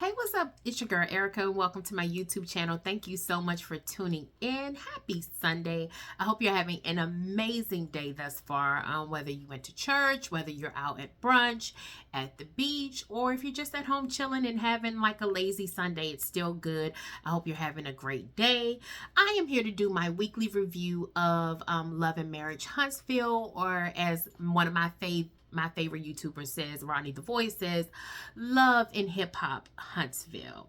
Hey, what's up? It's your girl Erica, and welcome to my YouTube channel. Thank you so much for tuning in. Happy Sunday. I hope you're having an amazing day thus far. Whether you went to church, whether you're out at brunch, at the beach, or if you're just at home chilling and having like a lazy Sunday, it's still good. I hope you're having a great day. I am here to do my weekly review of Love and Marriage Huntsville, or as one of my favorite YouTuber says, Ronnie the Voice says, Love in Hip Hop Huntsville.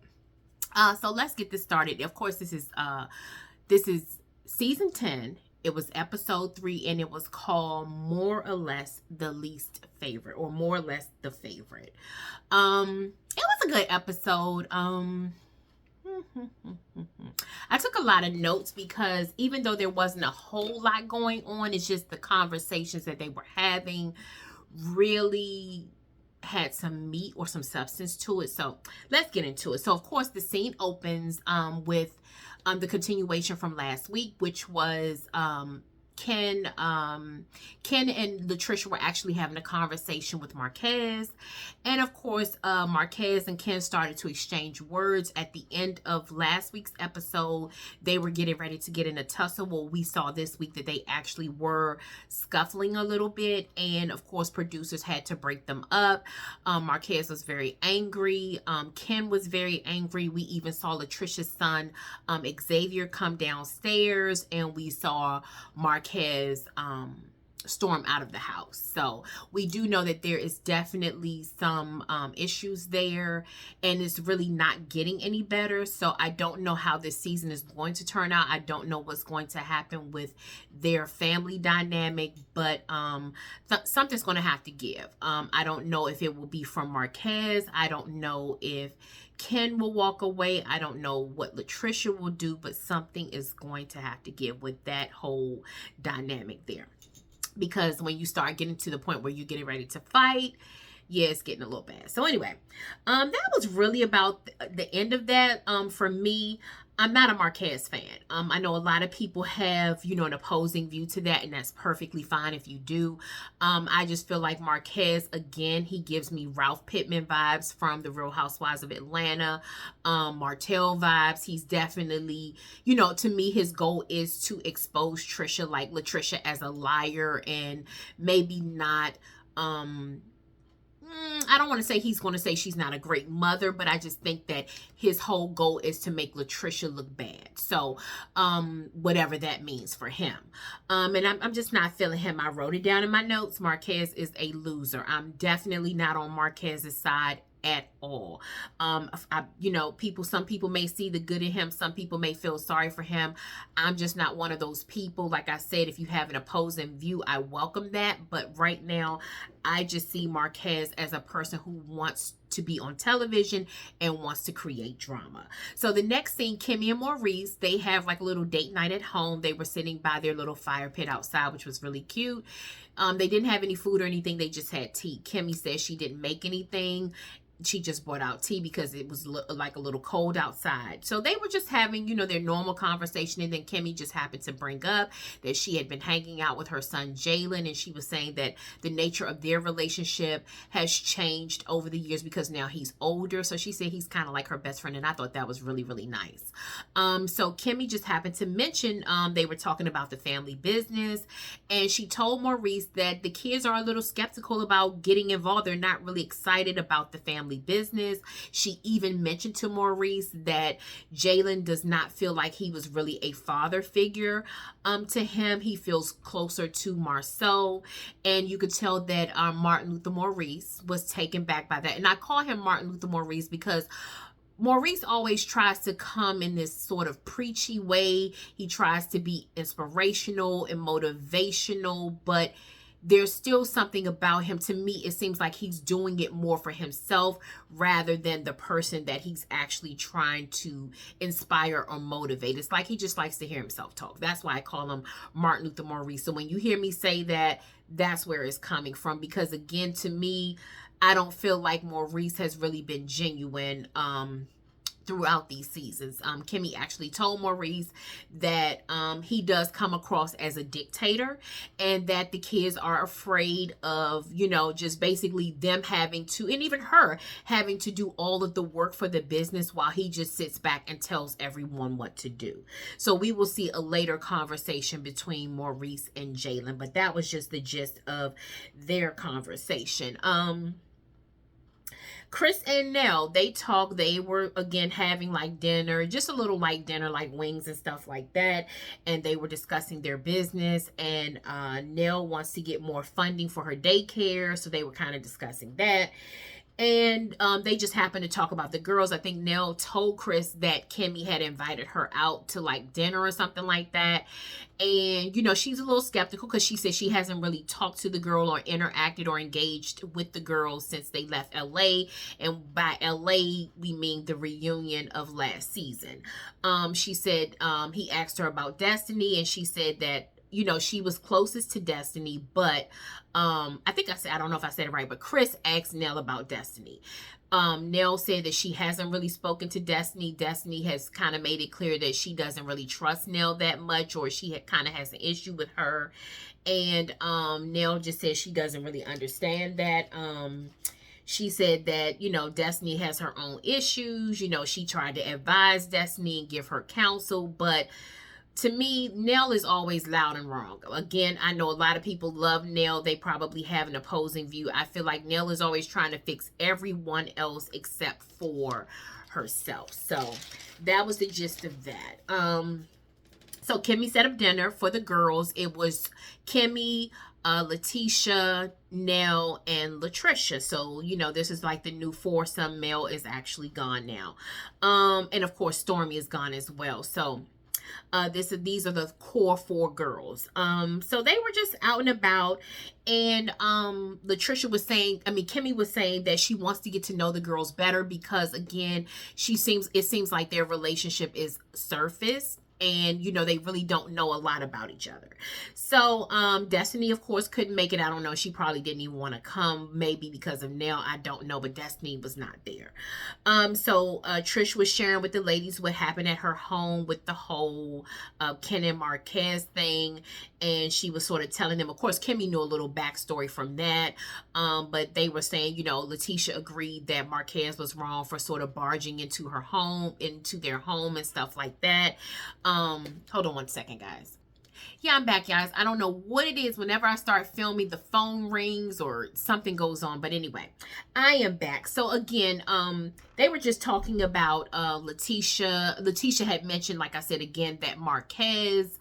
So let's get this started. Of course, this is season 10. It was episode 3, and it was called More or Less the Least Favorite, or More or Less the Favorite. It was a good episode. I took a lot of notes because even though there wasn't a whole lot going on, it's just the conversations that they were having really had some meat or some substance to it. So let's get into it. So of course the scene opens with the continuation from last week, which was Ken and Latricia were actually having a conversation with Marquez. And of course, Marquez and Ken started to exchange words at the end of last week's episode. They were getting ready to get in a tussle. Well, we saw this week that they actually were scuffling a little bit. And of course, producers had to break them up. Marquez was very angry. Ken was very angry. We even saw Latricia's son, Xavier, come downstairs, and we saw Marquez storm out of the house. So we do know that there is definitely some issues there, and it's really not getting any better. So I don't know how this season is going to turn out. I don't know what's going to happen with their family dynamic, but something's going to have to give. I don't know if it will be from Marquez. I don't know if Ken will walk away. I don't know what Latricia will do, but something is going to have to give with that whole dynamic there. Because when you start getting to the point where you're getting ready to fight, yeah, it's getting a little bad. So anyway, that was really about the end of that. For me, I'm not a Marquez fan. I know a lot of people have, an opposing view to that, and that's perfectly fine if you do. I just feel like Marquez, again, he gives me Ralph Pittman vibes from The Real Housewives of Atlanta, Martell vibes. He's definitely, to me, his goal is to expose Latricia as a liar, and maybe not, I don't want to say he's going to say she's not a great mother, but I just think that his whole goal is to make Latricia look bad. So, whatever that means for him. And I'm just not feeling him. I wrote it down in my notes. Marquez is a loser. I'm definitely not on Marquez's side at all. Some people may see the good in him. Some people may feel sorry for him. I'm just not one of those people. Like I said, if you have an opposing view, I welcome that. But right now, I just see Marquez as a person who wants to be on television and wants to create drama. So the next scene, Kimmy and Maurice, they have like a little date night at home. They were sitting by their little fire pit outside, which was really cute. They didn't have any food or anything. They just had tea. Kimmy said she didn't make anything. She just brought out tea because it was like a little cold outside. So they were just having, their normal conversation. And then Kimmy just happened to bring up that she had been hanging out with her son, Jalen. And she was saying that the nature of their relationship has changed over the years because now he's older. So she said he's kind of like her best friend. And I thought that was really, really nice. So Kimmy just happened to mention they were talking about the family business. And she told Maurice that the kids are a little skeptical about getting involved. They're not really excited about the family business. She even mentioned to Maurice that Jalen does not feel like he was really a father figure to him. He feels closer to Marceau, and you could tell that Martin Luther Maurice was taken back by that. And I call him Martin Luther Maurice because Maurice always tries to come in this sort of preachy way. He tries to be inspirational and motivational, but there's still something about him. To me, it seems like he's doing it more for himself rather than the person that he's actually trying to inspire or motivate. It's like he just likes to hear himself talk. That's why I call him Martin Luther Maurice. So when you hear me say that, that's where it's coming from. Because again, to me, I don't feel like Maurice has really been genuine throughout these seasons. Kimmy actually told Maurice that he does come across as a dictator, and that the kids are afraid of, you know, just basically them having to, and even her having to do all of the work for the business while he just sits back and tells everyone what to do. So we will see a later conversation between Maurice and Jalen, but that was just the gist of their conversation. Chris and Nell, they talked. They were again having like dinner, just a little light dinner, like wings and stuff like that. And they were discussing their business. And Nell wants to get more funding for her daycare, so they were kind of discussing that. And they just happened to talk about the girls. I think Nell told Chris that Kimmy had invited her out to like dinner or something like that. And, you know, she's a little skeptical because she said she hasn't really talked to the girl or interacted or engaged with the girls since they left LA. And by LA, we mean the reunion of last season. She said he asked her about Destiny, and she said that, you know, she was closest to Destiny, but I think I don't know if I said it right, but Chris asked Nell about Destiny. Nell said that she hasn't really spoken to Destiny. Destiny has kind of made it clear that she doesn't really trust Nell that much, or she kind of has an issue with her. And Nell just said she doesn't really understand that. She said that, you know, Destiny has her own issues. You know, she tried to advise Destiny and give her counsel, but to me, Nell is always loud and wrong. Again, I know a lot of people love Nell. They probably have an opposing view. I feel like Nell is always trying to fix everyone else except for herself. So that was the gist of that. So Kimmy set up dinner for the girls. It was Kimmy, Letitia, Nell, and Latricia. So, you know, this is like the new foursome. Mel is actually gone now. And of course, Stormy is gone as well. So these are the core four girls. So they were just out and about, and Latricia was saying, Kimmy was saying that she wants to get to know the girls better because, again, it seems like their relationship is surface. And, you know, they really don't know a lot about each other. So, Destiny, of course, couldn't make it. I don't know. She probably didn't even want to come, maybe because of Nell. I don't know, but Destiny was not there. So Trish was sharing with the ladies what happened at her home with the whole Ken and Marquez thing. And she was sort of telling them, of course, Kimmy knew a little backstory from that. But they were saying, you know, Letitia agreed that Marquez was wrong for sort of barging into their home and stuff like that. Hold on one second, guys. Yeah, I'm back, guys. I don't know what it is. Whenever I start filming, the phone rings or something goes on. But anyway, I am back. So again, they were just talking about Letitia. Letitia had mentioned, like I said again, that Marquez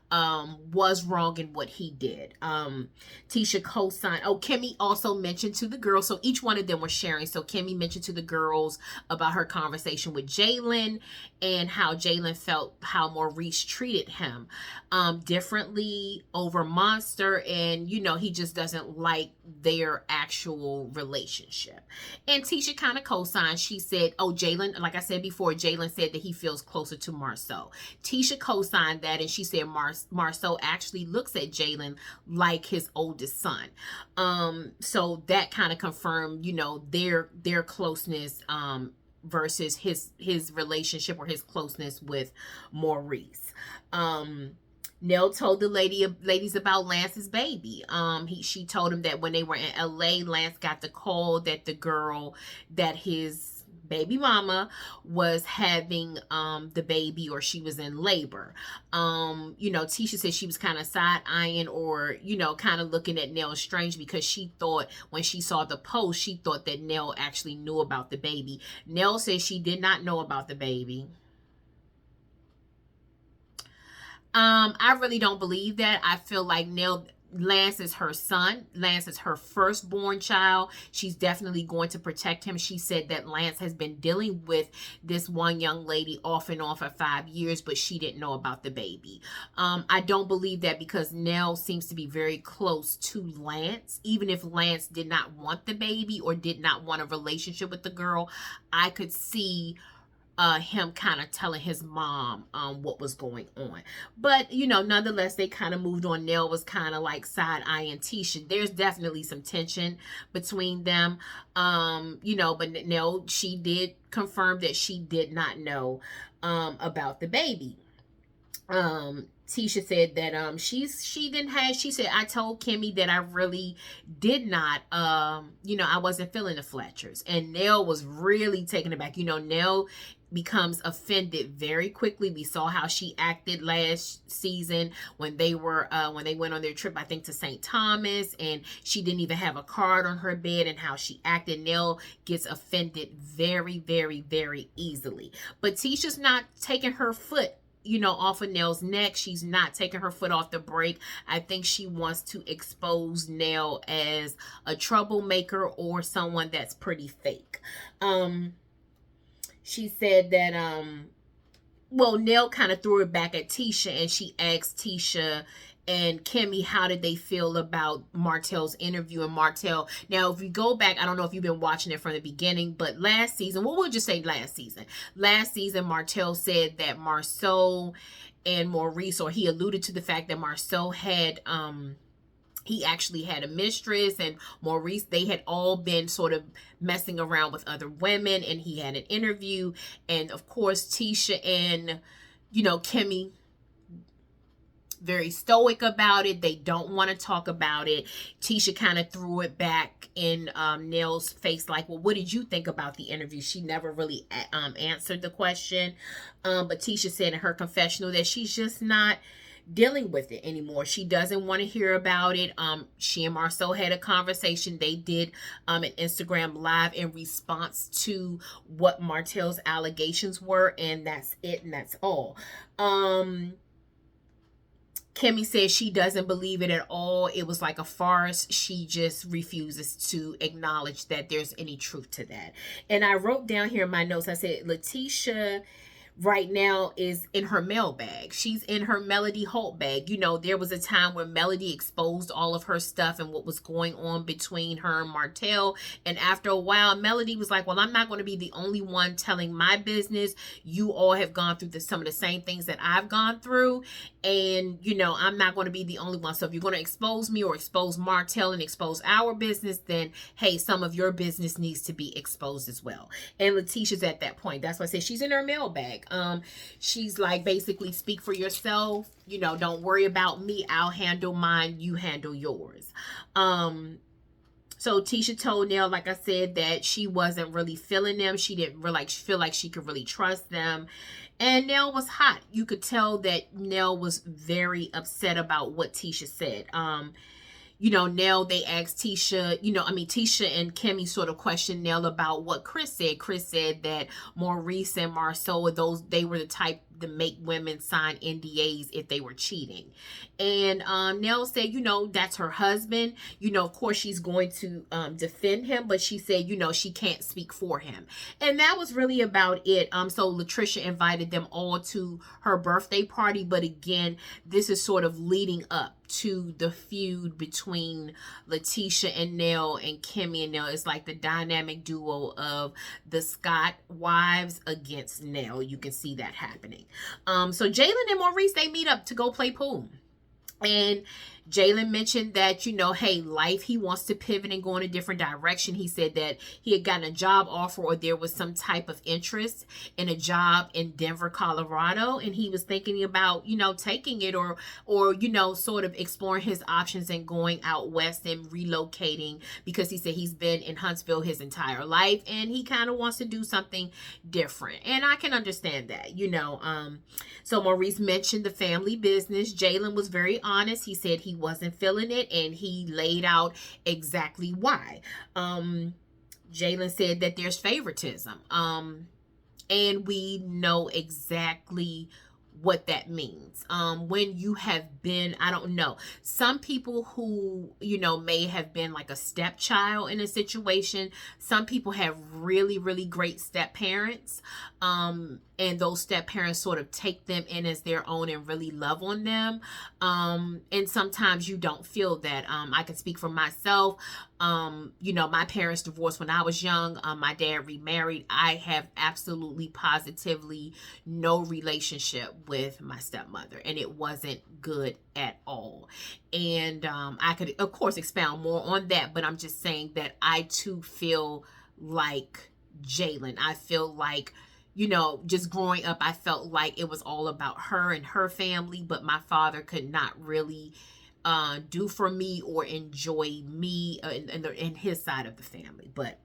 was wrong in what he did. Tisha co-signed. Oh, Kimmy also mentioned to the girls. So each one of them was sharing. So Kimmy mentioned to the girls about her conversation with Jalen and how Jalen felt how Maurice treated him differently over Monster, and you know, he just doesn't like their actual relationship. And Tisha kind of co-signed. She said, oh, Jalen, like I said before, Jalen said that he feels closer to Marceau. Tisha co-signed that, and she said Marceau actually looks at Jalen like his oldest son. So that kind of confirmed, you know, their closeness versus his relationship or his closeness with Maurice. Nell told the ladies about Lance's baby. She told him that when they were in LA, Lance got the call that his baby mama was having the baby, or she was in labor. You know, Tisha said she was kind of side-eyeing, or, you know, kind of looking at Nell strange, because she thought when she saw the post, she thought that Nell actually knew about the baby. Nell said she did not know about the baby. I really don't believe that. I feel like Lance is her son. Lance is her firstborn child. She's definitely going to protect him. She said that Lance has been dealing with this one young lady off and on for 5 years, but she didn't know about the baby. I don't believe that, because Nell seems to be very close to Lance. Even if Lance did not want the baby or did not want a relationship with the girl, I could see him kind of telling his mom what was going on. But nonetheless, they kind of moved on. Nell was kind of like side eyeing Tisha. There's definitely some tension between them. But Nell, she did confirm that she did not know about the baby. Tisha said that she said, I told Kimmy that I really did not I wasn't feeling the Fletchers. And Nell was really taken aback. Nell becomes offended very quickly. We saw how she acted last season when they went on their trip, I think, to St. Thomas, and she didn't even have a card on her bed, and how she acted. Nell gets offended very, very, very easily. But Tisha's not taking her foot off of Nell's neck. She's not taking her foot off the brake. I think she wants to expose Nell as a troublemaker or someone that's pretty fake. She said that Nell kind of threw it back at Tisha, and she asked Tisha and Kimmy how did they feel about Martell's interview. And Martell, now if you go back, I don't know if you've been watching it from the beginning, but last season, we'll just say last season Martell said that Marceau and Maurice, or he alluded to the fact that Marceau had he actually had a mistress, and Maurice, they had all been sort of messing around with other women, and he had an interview. And of course, Tisha and Kimmy, very stoic about it. They don't want to talk about it. Tisha kind of threw it back in Nell's face, like, well, what did you think about the interview? She never really answered the question. But Tisha said in her confessional that she's just not dealing with it anymore. She doesn't want to hear about it. She and Marceau had a conversation. They did an Instagram live in response to what Martell's allegations were, and that's it, and that's all. Kimmy says she doesn't believe it at all. It was like a farce. She just refuses to acknowledge that there's any truth to that. And I wrote down here in my notes, I said, Letitia right now is in her mailbag. She's in her Melody Holt bag. There was a time where Melody exposed all of her stuff and what was going on between her and Martell. And after a while, Melody was like, well, I'm not going to be the only one telling my business. You all have gone through some of the same things that I've gone through. And, I'm not going to be the only one. So if you're going to expose me or expose Martell and expose our business, then, hey, some of your business needs to be exposed as well. And Letitia's at that point. That's why I say she's in her mailbag. She's like, basically, speak for yourself. Don't worry about me. I'll handle mine. You handle yours. So Tisha told Nell, like I said, that she wasn't really feeling them. She didn't really feel like she could really trust them. And Nell was hot. You could tell that Nell was very upset about what Tisha said. Nell, they asked Tisha, Tisha and Kimmy sort of questioned Nell about what Chris said. Chris said that Maurice and Marceau, they were the type to make women sign NDAs if they were cheating. And Nell said, that's her husband. Of course she's going to defend him, but she said, she can't speak for him. And that was really about it. So Latricia invited them all to her birthday party. But again, this is sort of leading up to the feud between Letitia and Nell and Kimmy and Nell. It's like the dynamic duo of the Scott wives against Nell. You can see that happening. So Jalen and Maurice, they meet up to go play pool. And Jalen mentioned that, hey, life, he wants to pivot and go in a different direction. He said that he had gotten a job offer, or there was some type of interest in a job in Denver, Colorado. And he was thinking about, taking it or, sort of exploring his options and going out west and relocating, because he said he's been in Huntsville his entire life and he kind of wants to do something different. And I can understand that, So Maurice mentioned the family business. Jalen was very honest. He said he wasn't feeling it, and he laid out exactly why. Jalen said that there's favoritism, and we know exactly what that means. When you have been, I don't know, some people who, may have been like a stepchild in a situation. Some people have really, really great step parents. and those step parents sort of take them in as their own and really love on them. And sometimes you don't feel that. I can speak for myself. My parents divorced when I was young. My dad remarried. I have absolutely positively no relationship with my stepmother, and it wasn't good at all. And I could, of course, expound more on that, but I'm just saying that I too feel like Jalen. I feel like, just growing up, I felt like it was all about her and her family, but my father could not really do for me or enjoy me in his side of the family. But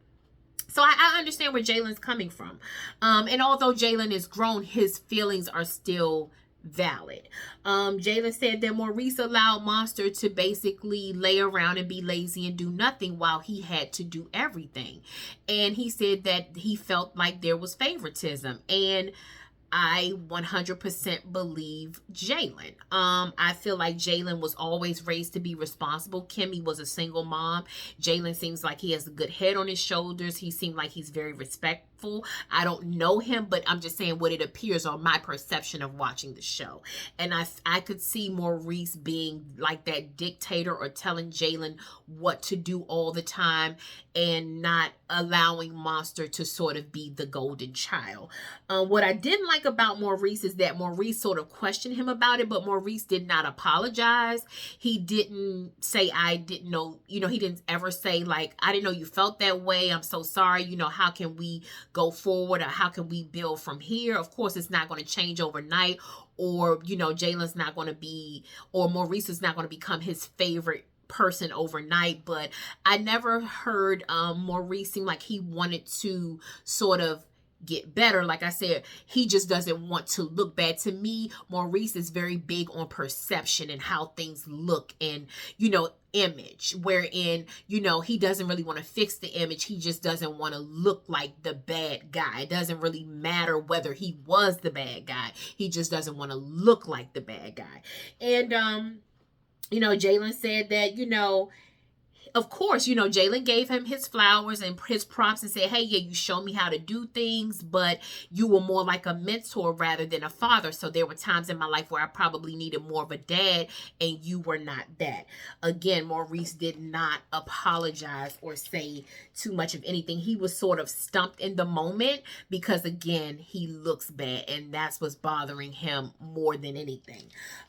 so I understand where Jalen's coming from. And although Jalen is grown, his feelings are still valid. Jalen said that Maurice allowed Monster to basically lay around and be lazy and do nothing while he had to do everything. And he said that he felt like there was favoritism. And I 100% believe Jalen. I feel like Jalen was always raised to be responsible. Kimmy was a single mom. Jalen seems like he has a good head on his shoulders. He seemed like he's very respectful. I don't know him, but I'm just saying what it appears on my perception of watching the show. And I could see Maurice being like that dictator or telling Jalen what to do all the time and not allowing Monster to sort of be the golden child. What I didn't like about Maurice is that Maurice sort of questioned him about it, but Maurice did not apologize. He didn't say, I didn't know, he didn't ever say like, I didn't know you felt that way. I'm so sorry. How can we go forward, or how can we build from here? Of course, it's not going to change overnight, or, Jalen's not going to be, or Maurice is not going to become his favorite person overnight. But I never heard Maurice seem like he wanted to sort of get better. Like I said, he just doesn't want to look bad. To me, Maurice is very big on perception and how things look and, image, wherein, he doesn't really want to fix the image. He just doesn't want to look like the bad guy. It doesn't really matter whether he was the bad guy. He just doesn't want to look like the bad guy. And, Jalen said that, of course, Jalen gave him his flowers and his props and said, hey, yeah, you showed me how to do things, but you were more like a mentor rather than a father. So there were times in my life where I probably needed more of a dad, and you were not that. Again, Maurice did not apologize or say too much of anything. He was sort of stumped in the moment because, again, he looks bad, and that's what's bothering him more than anything.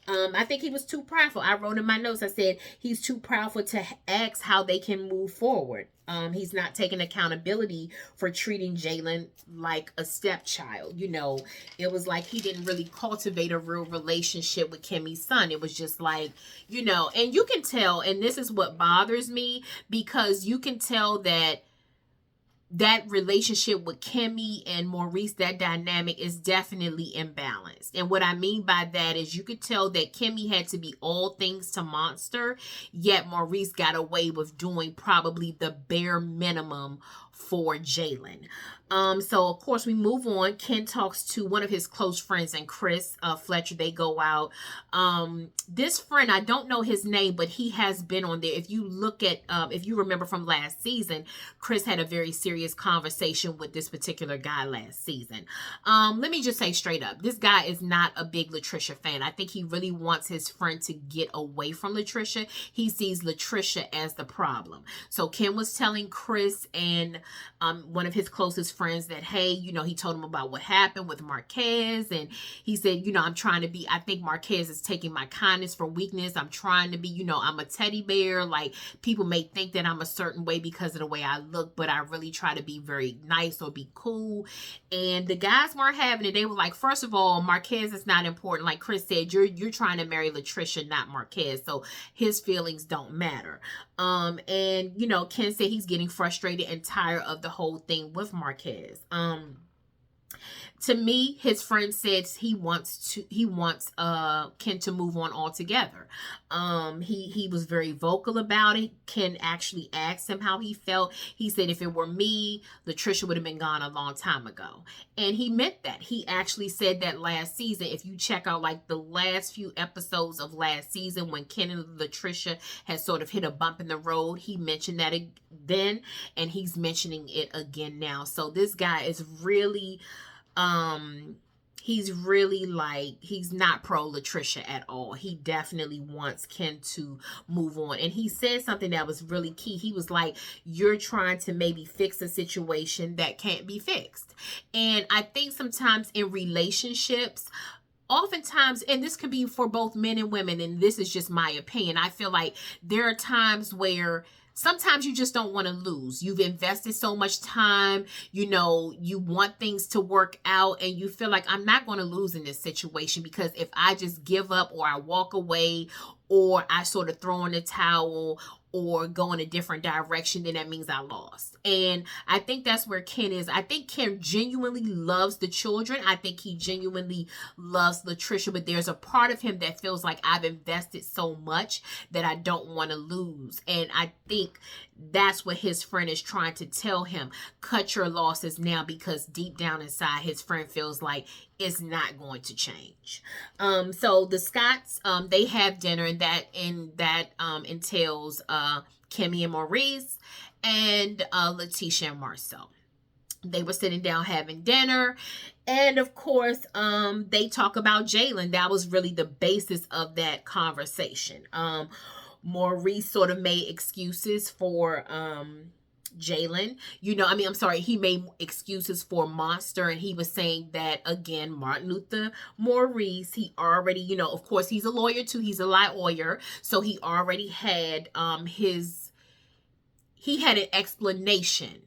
I think he was too prideful. I wrote in my notes, I said, he's too prideful to ask how they can move forward. He's not taking accountability for treating Jalen like a stepchild. It was like he didn't really cultivate a real relationship with Kimmy's son. It was just like, and you can tell, and this is what bothers me, because you can tell that relationship with Kimmy and Maurice, that dynamic is definitely imbalanced. And what I mean by that is you could tell that Kimmy had to be all things to Monster, yet Maurice got away with doing probably the bare minimum for Jalen. So of course we move on. Ken talks to one of his close friends and Chris Fletcher. They go out. This friend, I don't know his name, but he has been on there. If you look at, if you remember from last season, Chris had a very serious conversation with this particular guy last season. Let me just say straight up, this guy is not a big Latricia fan. I think he really wants his friend to get away from Latricia. He sees Latricia as the problem. So Ken was telling Chris and one of his closest friends that, hey, he told him about what happened with Marquez, and he said, I'm trying to be, I think Marquez is taking my kindness for weakness. I'm trying to be, I'm a teddy bear. Like, people may think that I'm a certain way because of the way I look, but I really try to be very nice or be cool. And the guys weren't having it. They were like, first of all, Marquez is not important. Like Chris said, you're trying to marry Latricia, not Marquez. So his feelings don't matter. And Ken said he's getting frustrated and tired of the whole thing with Marquez. To me, his friend says he wants Ken to move on altogether. He was very vocal about it. Ken actually asked him how he felt. He said, if it were me, Latricia would have been gone a long time ago. And he meant that. He actually said that last season. If you check out like the last few episodes of last season when Ken and Latricia had sort of hit a bump in the road, he mentioned that then, and he's mentioning it again now. So this guy is really he's really like, he's not pro Latricia at all. He definitely wants Kim to move on. And he said something that was really key. He was like, you're trying to maybe fix a situation that can't be fixed. And I think sometimes in relationships, oftentimes, and this could be for both men and women, and this is just my opinion, I feel like there are times where sometimes you just don't want to lose. You've invested so much time, you know, you want things to work out, and you feel like, I'm not going to lose in this situation, because if I just give up, or I walk away, or I sort of throw in the towel, or go in a different direction, then that means I lost. And I think that's where Ken is. I think Ken genuinely loves the children. I think he genuinely loves Latricia, but there's a part of him that feels like, I've invested so much that I don't want to lose. And I think that's what his friend is trying to tell him. Cut your losses now, because deep down inside, his friend feels like it's not going to change. So the Scotts, they have dinner, and that entails Kimmy and Maurice, and Letitia and Marcel. They were sitting down having dinner, and of course, they talk about Jalen. That was really the basis of that conversation. Maurice sort of made excuses for Jalen. He made excuses for Monster, and he was saying that, again, Martin Luther Maurice, he already, of course, he's a lawyer too. He's a lawyer. So he already had he had an explanation.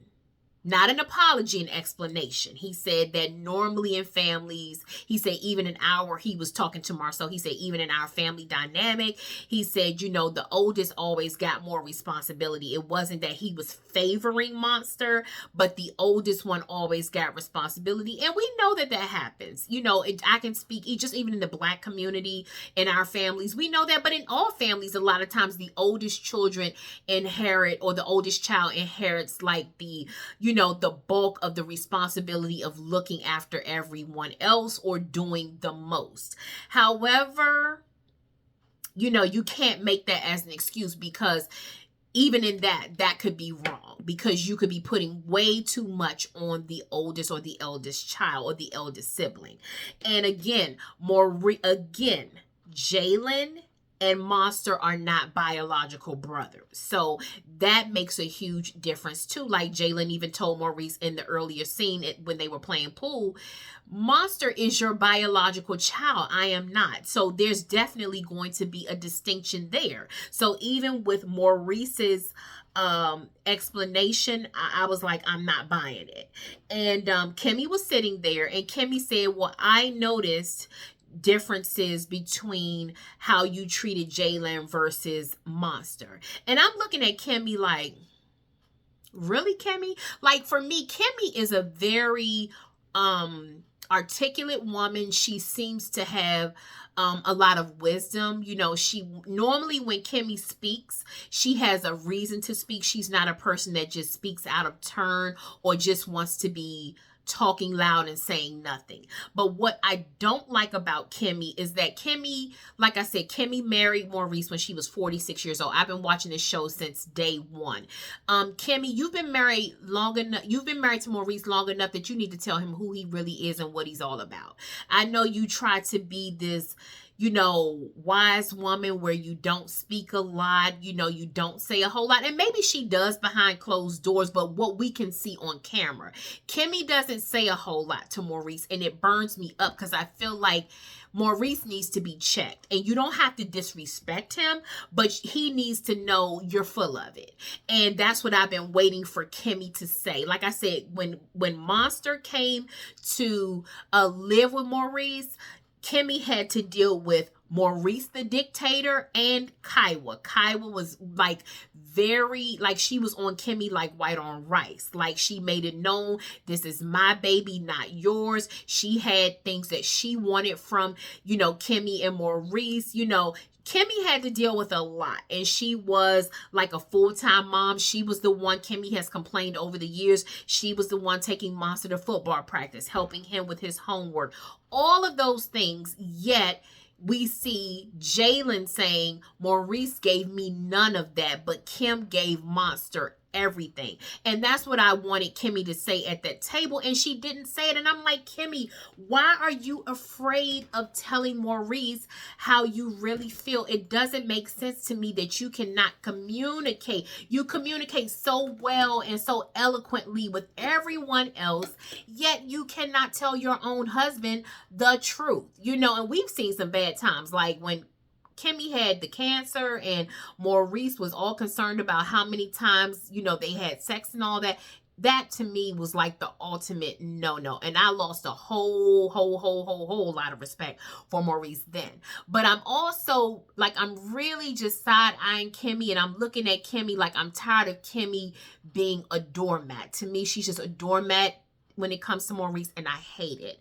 Not an apology, an explanation. He said that normally in families, he said even in he was talking to Marcel, he said even in our family dynamic, he said, the oldest always got more responsibility. It wasn't that he was favoring Monster, but the oldest one always got responsibility. And we know that happens. I can speak just even in the Black community, in our families, we know that. But in all families, a lot of times the oldest children inherit, or the oldest child inherits like the bulk of the responsibility of looking after everyone else, or doing the most. However, you can't make that as an excuse, because even in that could be wrong, because you could be putting way too much on the oldest, or the eldest child, or the eldest sibling. And again, Jalen and Monster are not biological brothers. So that makes a huge difference too. Like Jalen even told Maurice in the earlier scene when they were playing pool, Monster is your biological child. I am not. So there's definitely going to be a distinction there. So even with Maurice's explanation, I was like, I'm not buying it. And Kimmy was sitting there, and Kimmy said, well, I noticed differences between how you treated Jalen versus Monster. And I'm looking at Kimmy like, really, Kimmy? Like, for me, Kimmy is a very articulate woman. She seems to have a lot of wisdom. She normally, when Kimmy speaks, she has a reason to speak. She's not a person that just speaks out of turn, or just wants to be talking loud and saying nothing. But what I don't like about Kimmy is that Kimmy, like I said, Kimmy married Maurice when she was 46 years old. I've been watching this show since day one. Kimmy, you've been married long enough. You've been married to Maurice long enough that you need to tell him who he really is and what he's all about. I know you try to be this, wise woman where you don't speak a lot, you don't say a whole lot. And maybe she does behind closed doors, but what we can see on camera, Kimmy doesn't say a whole lot to Maurice, and it burns me up, because I feel like Maurice needs to be checked. And you don't have to disrespect him, but he needs to know you're full of it. And that's what I've been waiting for Kimmy to say. Like I said, when Monster came to live with Maurice, Kimmy had to deal with Maurice the dictator and Kaiwa. Kaiwa was like she was on Kimmy like white on rice. Like, she made it known, this is my baby, not yours. She had things that she wanted from, Kimmy and Maurice. Kimmy had to deal with a lot, and she was like a full-time mom. She was the one, Kimmy has complained over the years, she was the one taking Monster to football practice, helping him with his homework, all of those things. Yet we see Jalen saying, Maurice gave me none of that, but Kim gave Monster everything. And that's what I wanted Kimmy to say at that table, and she didn't say it. And I'm like, Kimmy, why are you afraid of telling Maurice how you really feel? It doesn't make sense to me that you cannot communicate. You communicate so well and so eloquently with everyone else, yet you cannot tell your own husband the truth. You know, and we've seen some bad times, like when Kimmy had the cancer and Maurice was all concerned about how many times, you know, they had sex and all that. That to me was like the ultimate no. And I lost a whole lot of respect for Maurice then. But I'm also like, I'm really just side-eyeing Kimmy, and I'm looking at Kimmy like I'm tired of Kimmy being a doormat. To me, she's just a doormat when it comes to Maurice, and I hate it.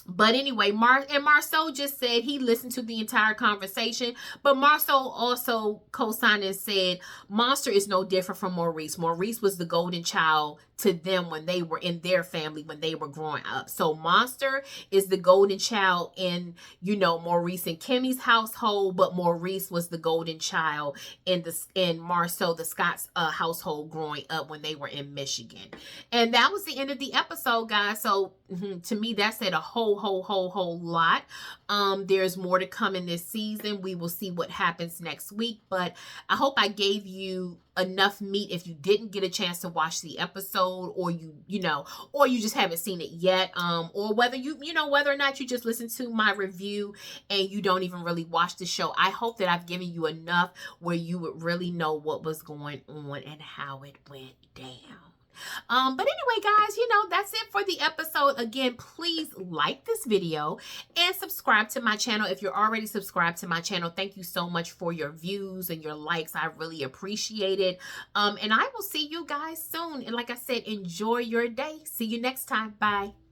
But anyway, Marceau just said he listened to the entire conversation. But Marceau also co-signed and said Monster is no different from Maurice. Maurice was the golden child to them when they were in their family, when they were growing up. So Monster is the golden child in, you know, Maurice and Kimmy's household, but Maurice was the golden child in Marceau, the Scott's household growing up when they were in Michigan. And that was the end of the episode, guys. So to me, that said a whole lot. There's more to come in this season. We will see what happens next week, but I hope I gave you enough meat if you didn't get a chance to watch the episode, or or you just haven't seen it yet, or whether whether or not you just listened to my review and you don't even really watch the show. I hope that I've given you enough where you would really know what was going on and how it went down. But anyway, guys, that's it for the episode. Again, please like this video and subscribe to my channel. If you're already subscribed to my channel, thank you so much for your views and your likes. I really appreciate it. And I will see you guys soon. And like I said, enjoy your day. See you next time. Bye.